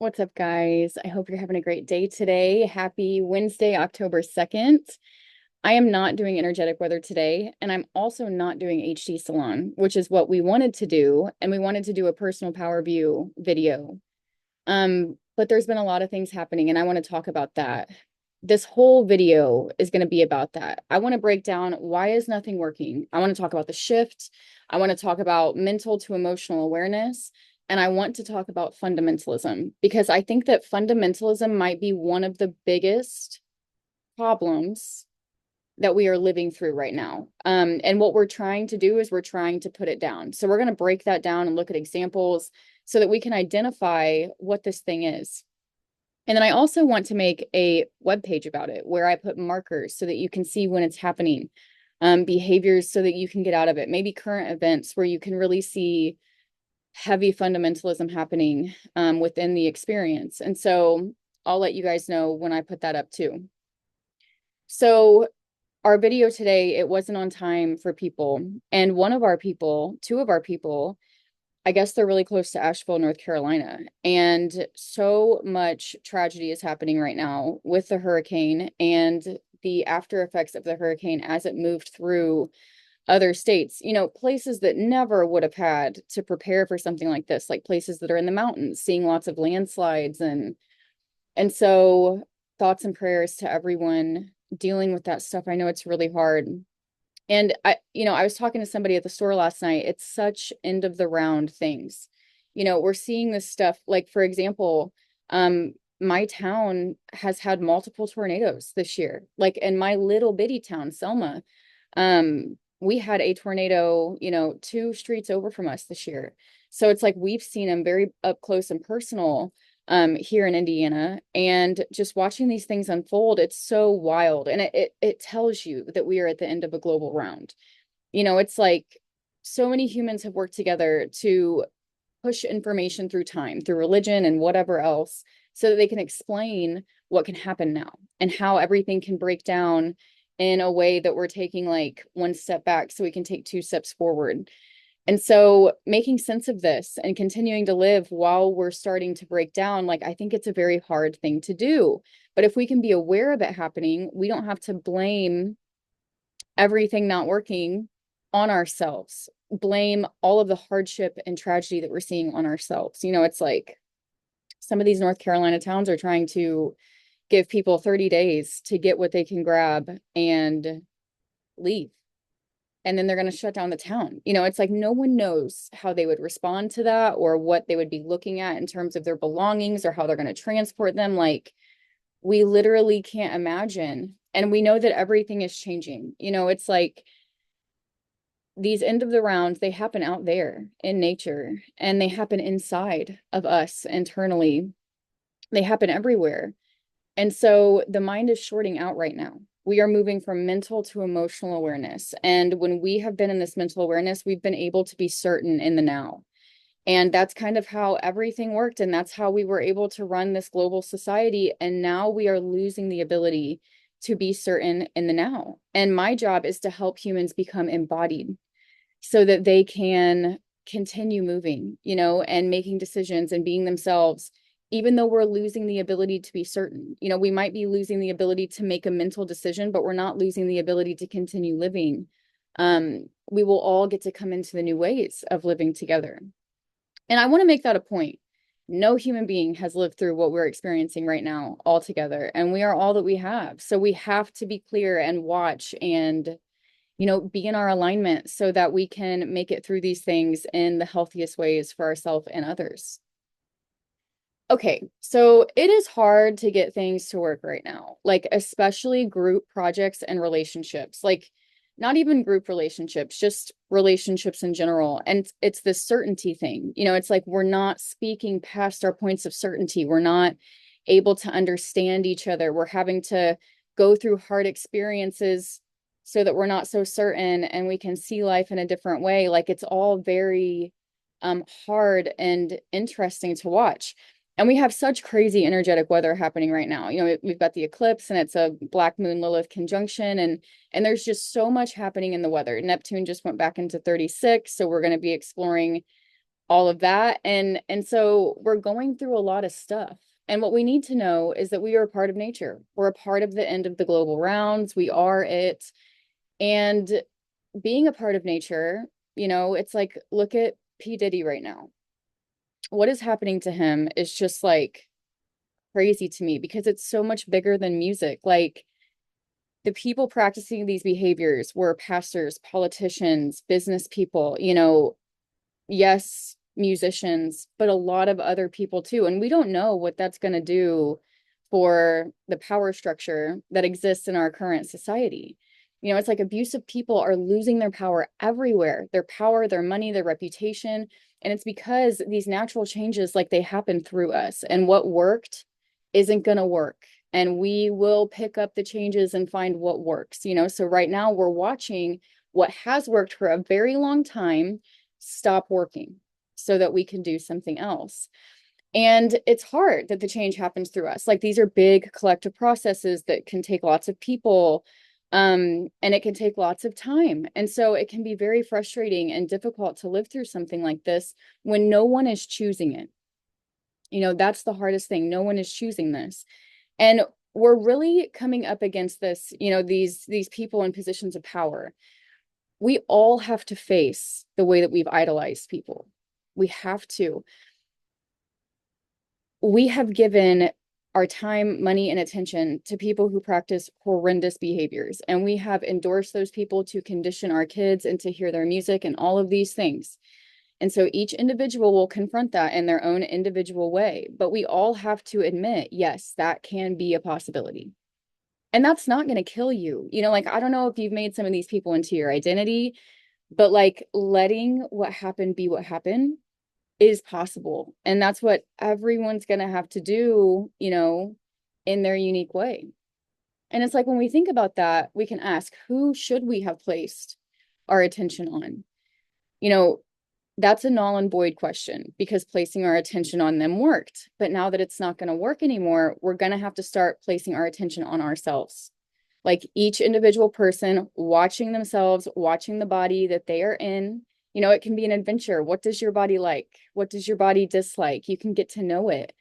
What's up, guys? I hope you're having a great day today. Happy Wednesday, October 2nd. I am not doing energetic weather today, and I'm also not doing HD Salon, which is what we wanted to do, and we wanted to do a personal power view video. But there's been a lot of things happening, and I want to talk about that. This whole video is going to be about that. I want to break down why is nothing working. I want to talk about the shift. I want to talk about mental to emotional awareness. And I want to talk about fundamentalism because I think that fundamentalism might be one of the biggest problems that we are living through right now. And what we're trying to do is we're trying to put it down. So we're going to break that down and look at examples so that we can identify what this thing is. And then I also want to make a web page about it where I put markers so that you can see when it's happening, behaviors so that you can get out of it, maybe current events where you can really see heavy fundamentalism happening within the experience. And so I'll let you guys know when I put that up too. So our video today, it wasn't on time for people. And two of our people, I guess they're really close to Asheville, North Carolina. And so much tragedy is happening right now with the hurricane and the after effects of the hurricane as it moved through other states, places that never would have had to prepare for something like this, like places that are in the mountains, seeing lots of landslides. And so thoughts and prayers to everyone dealing with that stuff. I know it's really hard. And I was talking to somebody at the store last night. It's such end of the round things. We're seeing this stuff, like, for example, my town has had multiple tornadoes this year. Like in my little bitty town, Selma, we had a tornado, 2 streets over from us this year. So it's like we've seen them very up close and personal here in Indiana, and just watching these things unfold, it's so wild. And it tells you that we are at the end of a global round. It's like so many humans have worked together to push information through time, through religion and whatever else, so that they can explain what can happen now and how everything can break down in a way that we're taking like 1 step back so we can take 2 steps forward. And so making sense of this and continuing to live while we're starting to break down, like, I think it's a very hard thing to do. But if we can be aware of it happening, we don't have to blame everything not working on ourselves, blame all of the hardship and tragedy that we're seeing on ourselves. It's like some of these North Carolina towns are trying to give people 30 days to get what they can grab and leave. And then they're going to shut down the town. It's like no one knows how they would respond to that or what they would be looking at in terms of their belongings or how they're going to transport them. Like, we literally can't imagine. And we know that everything is changing. It's like these end of the rounds, they happen out there in nature and they happen inside of us internally. They happen everywhere. And so the mind is shorting out right now. We are moving from mental to emotional awareness. And when we have been in this mental awareness, we've been able to be certain in the now. And that's kind of how everything worked. And that's how we were able to run this global society. And now we are losing the ability to be certain in the now. And my job is to help humans become embodied so that they can continue moving, and making decisions and being themselves, even though we're losing the ability to be certain. We might be losing the ability to make a mental decision, but we're not losing the ability to continue living. We will all get to come into the new ways of living together. And I want to make that a point. No human being has lived through what we're experiencing right now all together, and we are all that we have. So we have to be clear and watch and, be in our alignment so that we can make it through these things in the healthiest ways for ourselves and others. Okay, so it is hard to get things to work right now, like especially group projects and relationships, like not even group relationships, just relationships in general. And it's this certainty thing. It's like we're not speaking past our points of certainty. We're not able to understand each other. We're having to go through hard experiences so that we're not so certain and we can see life in a different way. Like, it's all very hard and interesting to watch. And we have such crazy energetic weather happening right now. We've got the eclipse and it's a black moon Lilith conjunction, and there's just so much happening in the weather. Neptune just went back into 36. So we're going to be exploring all of that. And so we're going through a lot of stuff. And what we need to know is that we are a part of nature. We're a part of the end of the global rounds. We are it. And being a part of nature, it's like, look at P. Diddy right now. What is happening to him is just like crazy to me because it's so much bigger than music. Like, the people practicing these behaviors were pastors, politicians, business people, yes, musicians, but a lot of other people too. And we don't know what that's going to do for the power structure that exists in our current society. It's like abusive people are losing their power everywhere, their power, their money, their reputation. And it's because these natural changes, like, they happen through us, and what worked isn't going to work. And we will pick up the changes and find what works, So right now we're watching what has worked for a very long time stop working so that we can do something else. And it's hard that the change happens through us. Like, these are big collective processes that can take lots of people, and it can take lots of time. And so it can be very frustrating and difficult to live through something like this when no one is choosing it. That's the hardest thing. No one is choosing this. And we're really coming up against this, these people in positions of power. We all have to face the way that we've idolized people. We have to. We have given our time, money, and attention to people who practice horrendous behaviors. And we have endorsed those people to condition our kids and to hear their music and all of these things. And so each individual will confront that in their own individual way. But we all have to admit, yes, that can be a possibility. And that's not going to kill you. Like, I don't know if you've made some of these people into your identity, but like, letting what happened be what happened is possible. And that's what everyone's going to have to do, in their unique way. And it's like, when we think about that, we can ask, who should we have placed our attention on? That's a null and void question, because placing our attention on them worked. But now that it's not going to work anymore, we're going to have to start placing our attention on ourselves. Like, each individual person watching themselves, watching the body that they are in. It can be an adventure. What does your body like? What does your body dislike? You can get to know it,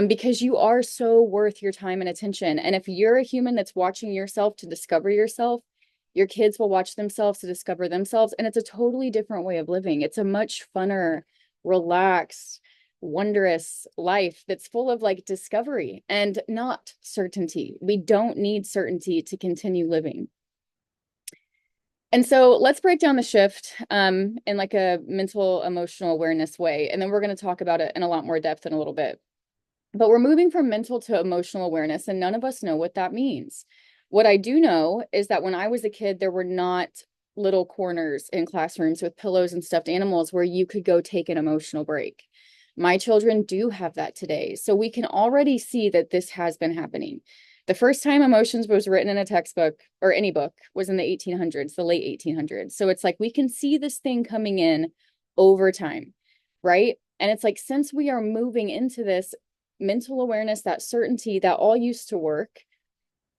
because you are so worth your time and attention. And if you're a human that's watching yourself to discover yourself, your kids will watch themselves to discover themselves. And it's a totally different way of living. It's a much funner, relaxed, wondrous life that's full of like discovery and not certainty. We don't need certainty to continue living. And so let's break down the shift in like a mental, emotional awareness way. And then we're going to talk about it in a lot more depth in a little bit. But we're moving from mental to emotional awareness, and none of us know what that means. What I do know is that when I was a kid, there were not little corners in classrooms with pillows and stuffed animals where you could go take an emotional break. My children do have that today. So we can already see that this has been happening. The first time emotions was written in a textbook or any book was in the 1800s, the late 1800s. So it's like we can see this thing coming in over time, right? And it's like, since we are moving into this mental awareness, that certainty that all used to work,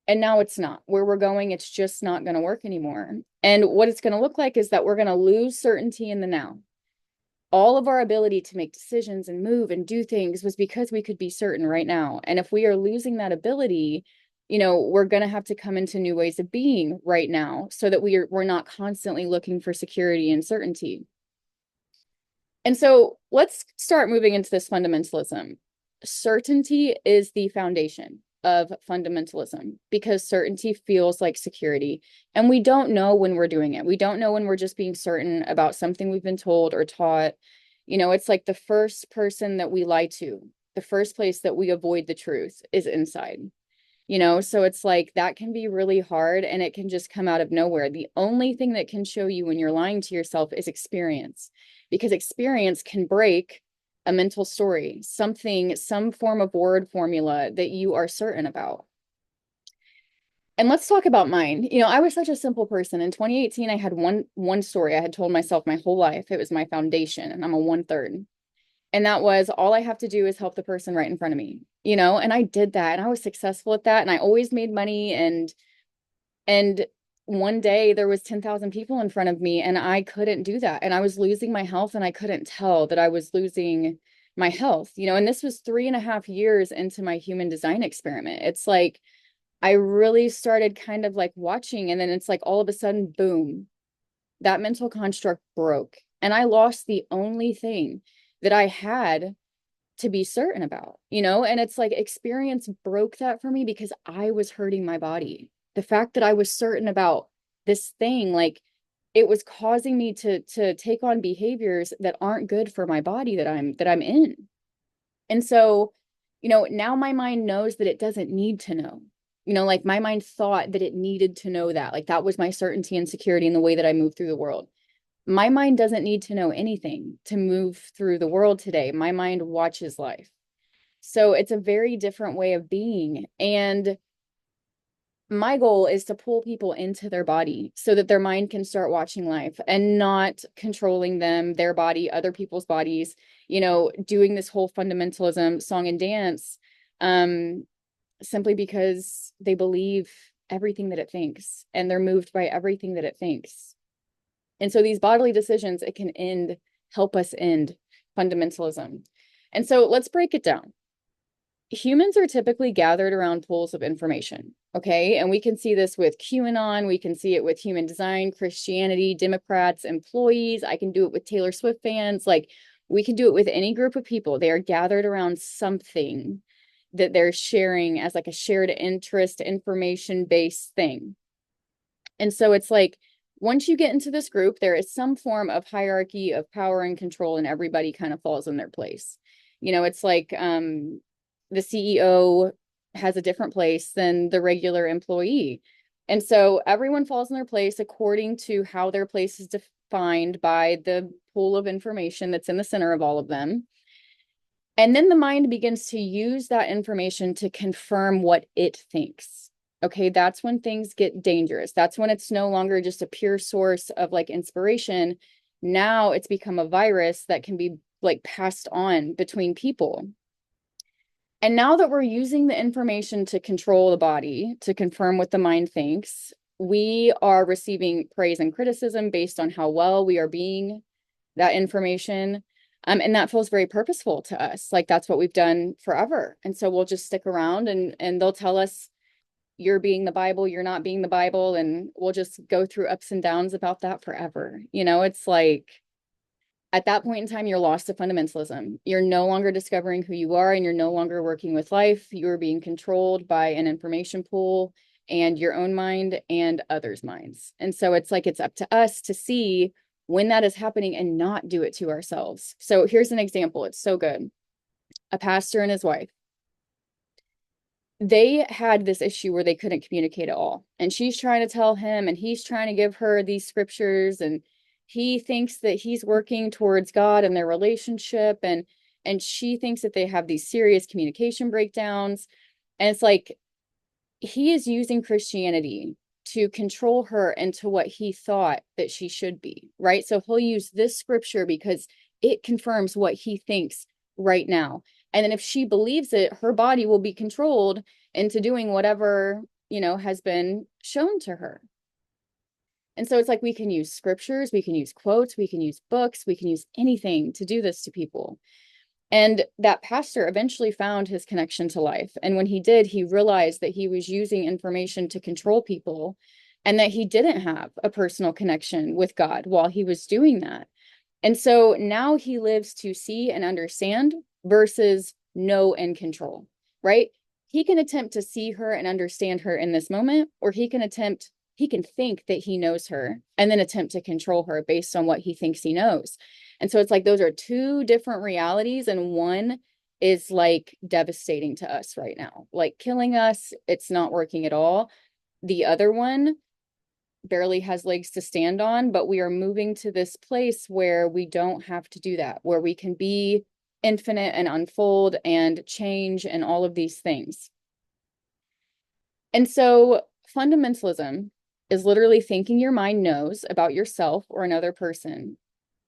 and now it's not. Where we're going, it's just not going to work anymore. And what it's going to look like is that we're going to lose certainty in the now. All of our ability to make decisions and move and do things was because we could be certain right now. And if we are losing that ability, we're going to have to come into new ways of being right now, so that we're not constantly looking for security and certainty. And so let's start moving into this fundamentalism. Certainty is the foundation of fundamentalism, because certainty feels like security. And we don't know when we're doing it. We don't know when we're just being certain about something we've been told or taught. It's like the first person that we lie to, the first place that we avoid the truth is inside. So it's like that can be really hard, and it can just come out of nowhere. The only thing that can show you when you're lying to yourself is experience, because experience can break a mental story, some form of word formula that you are certain about. And let's talk about mine. I was such a simple person. In 2018, I had one story I had told myself my whole life. It was my foundation, and I'm a 1/3. And that was, all I have to do is help the person right in front of me, and I did that, and I was successful at that. And I always made money, and one day there was 10,000 people in front of me and I couldn't do that. And I was losing my health and I couldn't tell that I was losing my health, and this was 3.5 years into my human design experiment. It's like, I really started kind of like watching, and then it's like all of a sudden, boom, that mental construct broke. And I lost the only thing that I had to be certain about, and it's like experience broke that for me because I was hurting my body. The fact that I was certain about this thing, like it was causing me to take on behaviors that aren't good for my body that I'm in. And so, now my mind knows that it doesn't need to know. Like my mind thought that it needed to know that. Like that was my certainty and security in the way that I move through the world. My mind doesn't need to know anything to move through the world today. My mind watches life. So it's a very different way of being. And my goal is to pull people into their body so that their mind can start watching life and not controlling them, their body, other people's bodies, doing this whole fundamentalism song and dance, simply because they believe everything that it thinks and they're moved by everything that it thinks. And so these bodily decisions, it can help us end fundamentalism. And so let's break it down. Humans are typically gathered around pools of information, okay? And we can see this with QAnon, we can see it with human design, Christianity, Democrats, employees. I can do it with Taylor Swift fans. Like we can do it with any group of people. They are gathered around something that they're sharing as like a shared interest, information-based thing. And so it's like, once you get into this group, there is some form of hierarchy of power and control, and everybody kind of falls in their place. It's like the CEO has a different place than the regular employee. And so everyone falls in their place according to how their place is defined by the pool of information that's in the center of all of them. And then the mind begins to use that information to confirm what it thinks. Okay, that's when things get dangerous. That's when it's no longer just a pure source of like inspiration. Now it's become a virus that can be like passed on between people. And now that we're using the information to control the body, to confirm what the mind thinks, we are receiving praise and criticism based on how well we are being that information. And that feels very purposeful to us. Like that's what we've done forever. And so we'll just stick around and they'll tell us, you're being the Bible, you're not being the Bible. And we'll just go through ups and downs about that forever. It's like, at that point in time, you're lost to fundamentalism. You're no longer discovering who you are and you're no longer working with life. You're being controlled by an information pool and your own mind and others' minds. And so it's like, it's up to us to see when that is happening and not do it to ourselves. So here's an example. It's so good. A pastor and his wife, they had this issue where they couldn't communicate at all. And she's trying to tell him and he's trying to give her these scriptures, and he thinks that he's working towards God and their relationship. And she thinks that they have these serious communication breakdowns. And it's like, he is using Christianity to control her into what he thought that she should be, right? So he'll use this scripture because it confirms what he thinks right now. And then if she believes it, her body will be controlled into doing whatever, has been shown to her. And so it's like, we can use scriptures, we can use quotes, we can use books, we can use anything to do this to people. And that pastor eventually found his connection to life. And when he did, he realized that he was using information to control people and that he didn't have a personal connection with God while he was doing that. And so now he lives to see and understand versus know and control, right? He can attempt to see her and understand her in this moment, or he can think that he knows her and then attempt to control her based on what he thinks he knows. And so it's like, those are two different realities. And one is like devastating to us right now, like killing us. It's not working at all. The other one barely has legs to stand on, but we are moving to this place where we don't have to do that, where we can be infinite and unfold and change and all of these things. And so fundamentalism is literally thinking your mind knows about yourself or another person,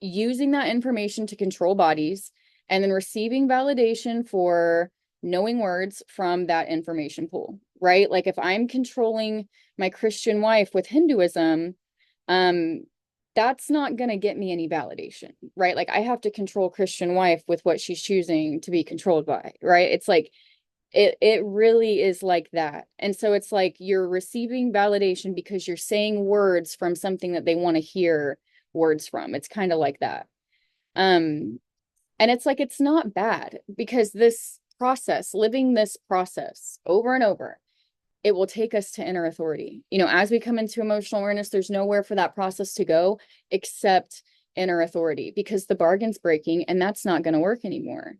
using that information to control bodies, and then receiving validation for knowing words from that information pool, right? Like if I'm controlling my Christian wife with Hinduism, that's not going to get me any validation, right? Like I have to control Christian wife with what she's choosing to be controlled by, right? It's like it really is like that. And so it's like you're receiving validation because you're saying words from something that they want to hear words from. It's kind of like that. And it's like it's not bad because this process, living this process over and over, it will take us to inner authority. You know, as we come into emotional awareness, there's nowhere for that process to go except inner authority because the bargain's breaking and that's not going to work anymore.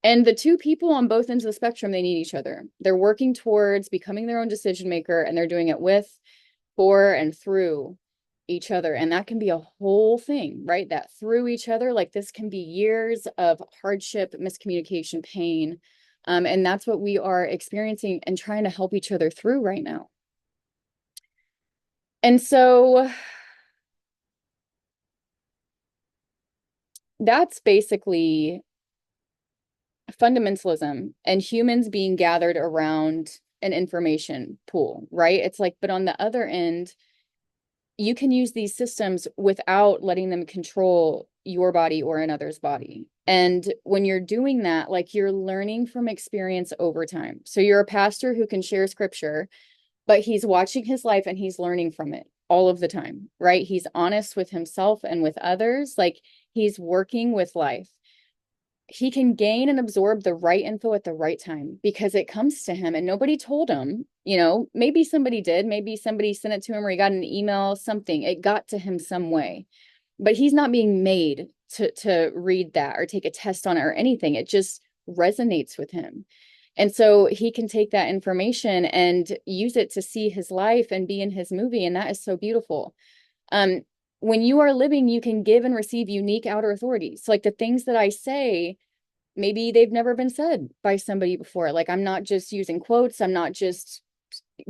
And the two people on both ends of the spectrum, they need each other. They're working towards becoming their own decision maker, and they're doing it with, for, and through each other. And that can be a whole thing, right? That through each other, like this can be years of hardship, miscommunication, pain. And that's what we are experiencing and trying to help each other through right now. And so that's basically fundamentalism and humans being gathered around an information pool, right? It's like, but on the other end, you can use these systems without letting them control your body or another's body. And when you're doing that, like you're learning from experience over time. So you're a pastor who can share scripture, but he's watching his life and he's learning from it all of the time, right? He's honest with himself and with others. Like he's working with life. He can gain and absorb the right info at the right time because it comes to him and nobody told him, you know, maybe somebody did, maybe somebody sent it to him or he got an email, something, it got to him some way, but he's not being made to read that or take a test on it or anything. It just resonates with him. And so he can take that information and use it to see his life and be in his movie. And that is so beautiful. When you are living, you can give and receive unique outer authorities. So like the things that I say, maybe they've never been said by somebody before. Like I'm not just using quotes. I'm not just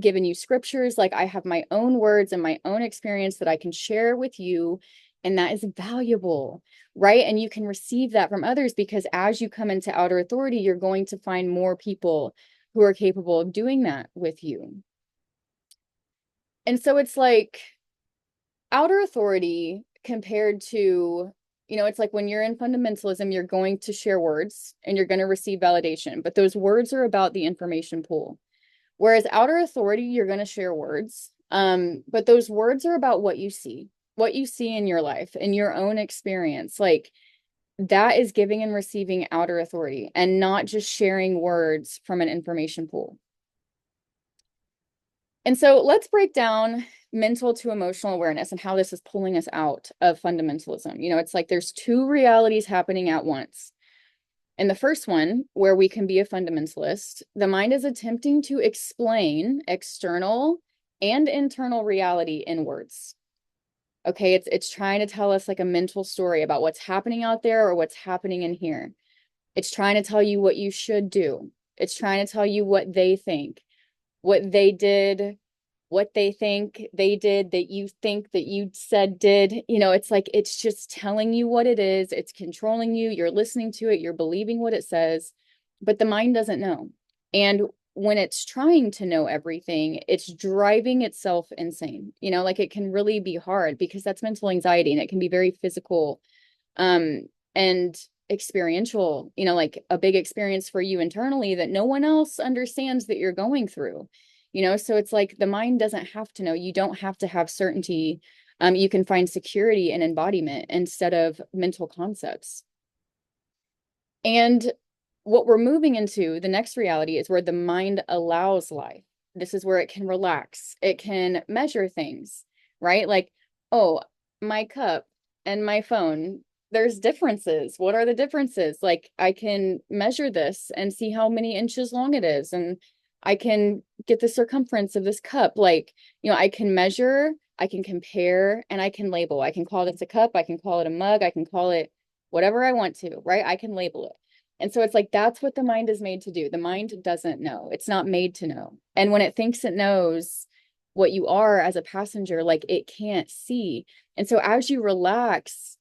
giving you scriptures. Like I have my own words and my own experience that I can share with you. And that is valuable, right? And you can receive that from others because as you come into outer authority, you're going to find more people who are capable of doing that with you. And so it's like, outer authority compared to, you know, it's like when you're in fundamentalism, you're going to share words and you're going to receive validation, but those words are about the information pool. Whereas outer authority, you're going to share words, but those words are about what you see in your life, in your own experience. Like that is giving and receiving outer authority and not just sharing words from an information pool. And so let's break down mental to emotional awareness and how this is pulling us out of fundamentalism. You know, it's like there's two realities happening at once. In the first one, where we can be a fundamentalist, the mind is attempting to explain external and internal reality in words. Okay, it's trying to tell us like a mental story about what's happening out there or what's happening in here. It's trying to tell you what you should do. It's trying to tell you what they think, what they did, what they think they did that you think that you said did. You know, it's like it's just telling you what it is. It's controlling you. You're listening to it. You're believing what it says, but the mind doesn't know. And when it's trying to know everything, it's driving itself insane. You know, like it can really be hard because that's mental anxiety and it can be very physical and experiential, you know, like a big experience for you internally that no one else understands that you're going through, you know. So it's like the mind doesn't have to know. You don't have to have certainty. You can find security in embodiment instead of mental concepts. And what we're moving into, the next reality, is where the mind allows life. This is where it can relax. It can measure things, right? Like, oh, my cup and my phone, there's differences. What are the differences? Like, I can measure this and see how many inches long it is. And I can get the circumference of this cup. Like, you know, I can measure, I can compare, and I can label. I can call this a cup. I can call it a mug. I can call it whatever I want to, right? I can label it. And so it's like, that's what the mind is made to do. The mind doesn't know. It's not made to know. And when it thinks it knows what you are as a passenger, like it can't see. And so as you relax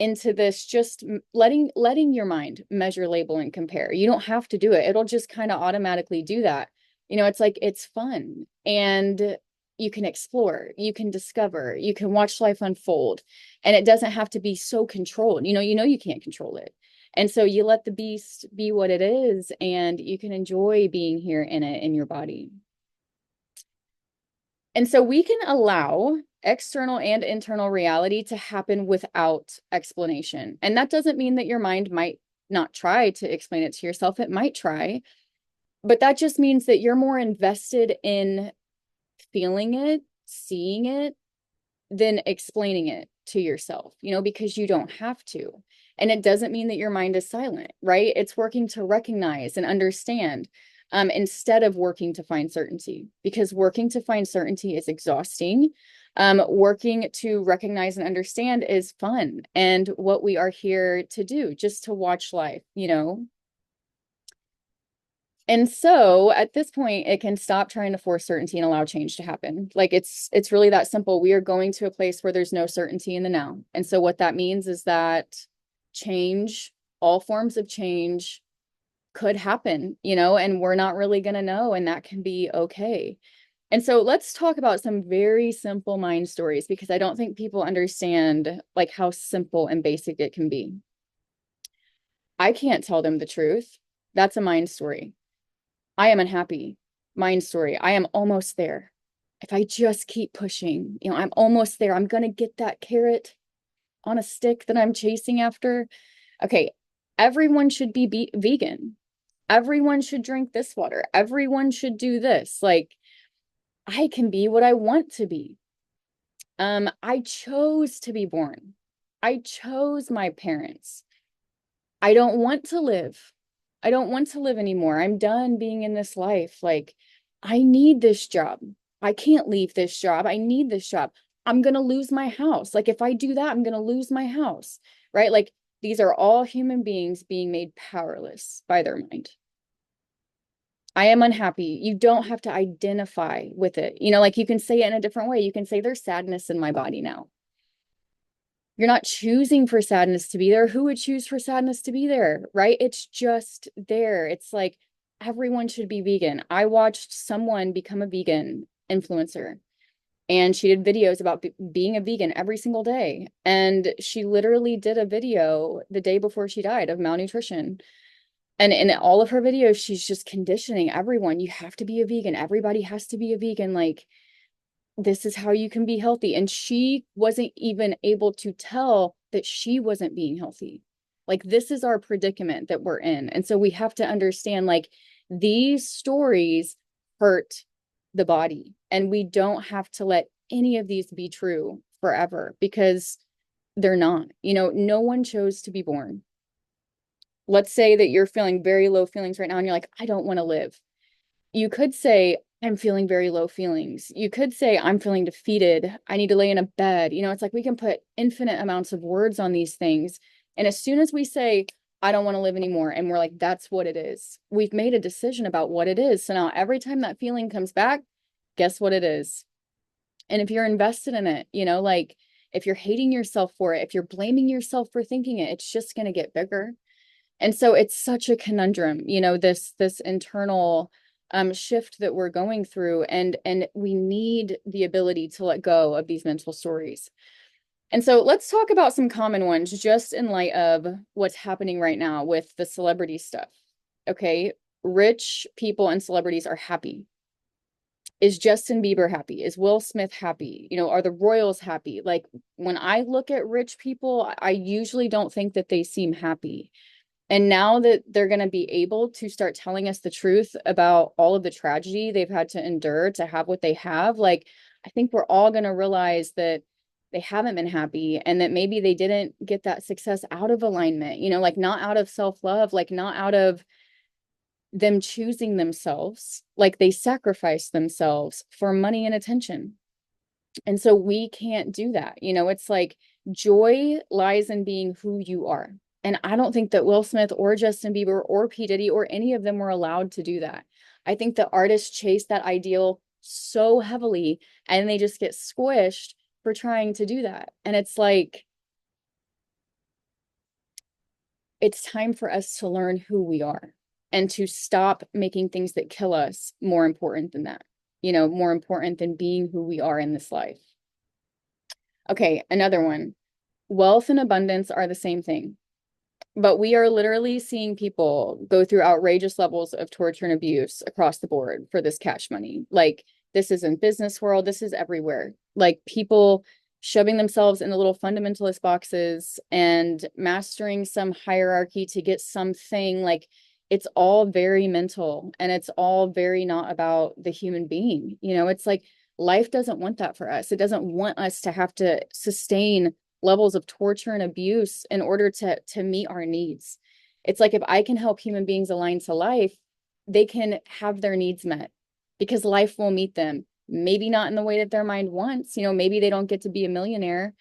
into this, just letting your mind measure, label, and compare. You don't have to do it. It'll just kind of automatically do that. It's like, it's fun, and you can explore, you can discover, you can watch life unfold, and it doesn't have to be so controlled. You can't control it. And so you let the beast be what it is, and you can enjoy being here in it, in your body. And so we can allow external and internal reality to happen without explanation. And that doesn't mean that your mind might not try to explain it to yourself. It might try, but that just means that you're more invested in feeling it, seeing it, than explaining it to yourself, because you don't have to. And it doesn't mean that your mind is silent, right? It's working to recognize and understand, instead of working to find certainty, because working to find certainty is exhausting. Working to recognize and understand is fun, and what we are here to do, just to watch life. And so at this point, it can stop trying to force certainty and allow change to happen. Like, it's really that simple. We are going to a place where there's no certainty in the now. And so what that means is that change, all forms of change, could happen, and we're not really going to know, and that can be okay. And so let's talk about some very simple mind stories, because I don't think people understand like how simple and basic it can be. I can't tell them the truth. That's a mind story. I am unhappy. Mind story. I am almost there. If I just keep pushing, I'm almost there. I'm going to get that carrot on a stick that I'm chasing after. Okay. Everyone should be vegan. Everyone should drink this water. Everyone should do this. Like, I can be what I want to be. I chose to be born. I chose my parents. I don't want to live. I don't want to live anymore. I'm done being in this life. Like, I need this job. I can't leave this job. I need this job. I'm going to lose my house. Like, if I do that, I'm going to lose my house, right? Like, these are all human beings being made powerless by their mind. I am unhappy. You don't have to identify with it. Like, you can say it in a different way. You can say there's sadness in my body now. You're not choosing for sadness to be there. Who would choose for sadness to be there, right? It's just there. It's like, everyone should be vegan. I watched someone become a vegan influencer, and she did videos about being a vegan every single day. And she literally did a video the day before she died of malnutrition. And in all of her videos, she's just conditioning everyone. You have to be a vegan. Everybody has to be a vegan. Like, this is how you can be healthy. And she wasn't even able to tell that she wasn't being healthy. Like, this is our predicament that we're in. And so we have to understand, like, these stories hurt the body, and we don't have to let any of these be true forever, because they're not. No one chose to be born. Let's say that you're feeling very low feelings right now, and you're like, I don't want to live. You could say, I'm feeling very low feelings. You could say, I'm feeling defeated. I need to lay in a bed. It's like we can put infinite amounts of words on these things. And as soon as we say, I don't want to live anymore, and we're like, that's what it is, we've made a decision about what it is. So now every time that feeling comes back, guess what it is? And if you're invested in it, like, if you're hating yourself for it, if you're blaming yourself for thinking it, it's just going to get bigger. And so it's such a conundrum, this internal shift that we're going through, and we need the ability to let go of these mental stories. And so let's talk about some common ones, just in light of what's happening right now with the celebrity stuff. Okay, rich people and celebrities are happy. Is Justin Bieber happy? Is Will Smith happy? Are the royals happy? Like, when I look at rich people, I usually don't think that they seem happy. And now that they're going to be able to start telling us the truth about all of the tragedy they've had to endure to have what they have, like, I think we're all going to realize that they haven't been happy, and that maybe they didn't get that success out of alignment, like, not out of self-love, like, not out of them choosing themselves, like, they sacrificed themselves for money and attention. And so we can't do that. It's like, joy lies in being who you are. And I don't think that Will Smith or Justin Bieber or P. Diddy or any of them were allowed to do that. I think the artists chase that ideal so heavily, and they just get squished for trying to do that. And it's like, it's time for us to learn who we are and to stop making things that kill us more important than that, more important than being who we are in this life. Okay, another one. Wealth and abundance are the same thing. But we are literally seeing people go through outrageous levels of torture and abuse across the board for this cash money. Like, this is in business world, this is everywhere. Like, people shoving themselves in the little fundamentalist boxes and mastering some hierarchy to get something. Like, it's all very mental, and it's all very not about the human being. It's like life doesn't want that for us. It doesn't want us to have to sustain levels of torture and abuse in order to meet our needs. It's like, if I can help human beings align to life, they can have their needs met because life will meet them. Maybe not in the way that their mind wants, maybe they don't get to be a millionaire,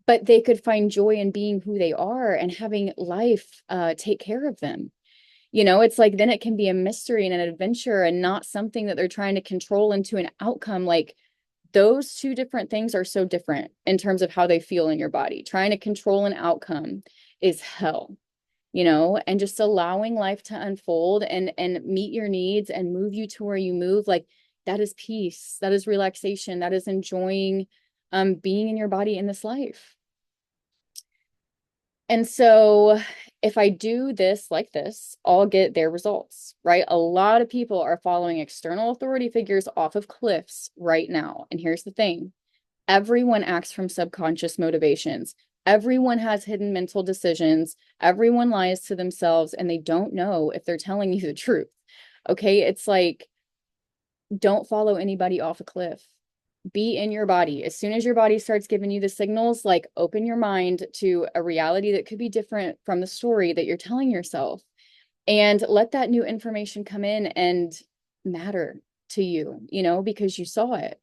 but they could find joy in being who they are and having life take care of them. It's like, then it can be a mystery and an adventure and not something that they're trying to control into an outcome. Like, those two different things are so different in terms of how they feel in your body. Trying to control an outcome is hell, and just allowing life to unfold and meet your needs and move you to where you move. Like, that is peace. That is relaxation. That is enjoying being in your body in this life. And so if I do this like this, I'll get their results, right? A lot of people are following external authority figures off of cliffs right now. And here's the thing. Everyone acts from subconscious motivations. Everyone has hidden mental decisions. Everyone lies to themselves, and they don't know if they're telling you the truth. Okay? It's like, don't follow anybody off a cliff. Be in your body. As soon as your body starts giving you the signals, like, open your mind to a reality that could be different from the story that you're telling yourself, and let that new information come in and matter to you, because you saw it.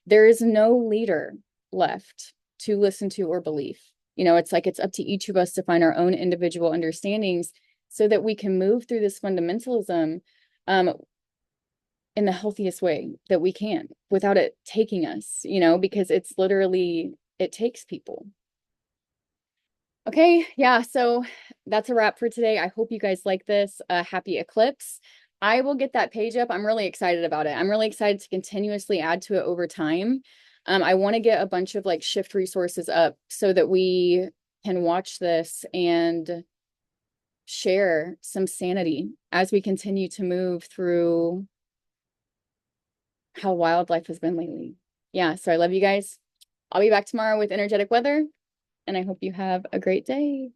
There is no leader left to listen to or believe. It's like, it's up to each of us to find our own individual understandings so that we can move through this fundamentalism in the healthiest way that we can without it taking us, because it's literally, it takes people. Okay, yeah, so that's a wrap for today. I hope you guys like this. Happy eclipse. I will get that page up. I'm really excited about it. I'm really excited to continuously add to it over time. I want to get a bunch of like shift resources up so that we can watch this and share some sanity as we continue to move through how wild life has been lately. Yeah, so I love you guys. I'll be back tomorrow with energetic weather, and I hope you have a great day.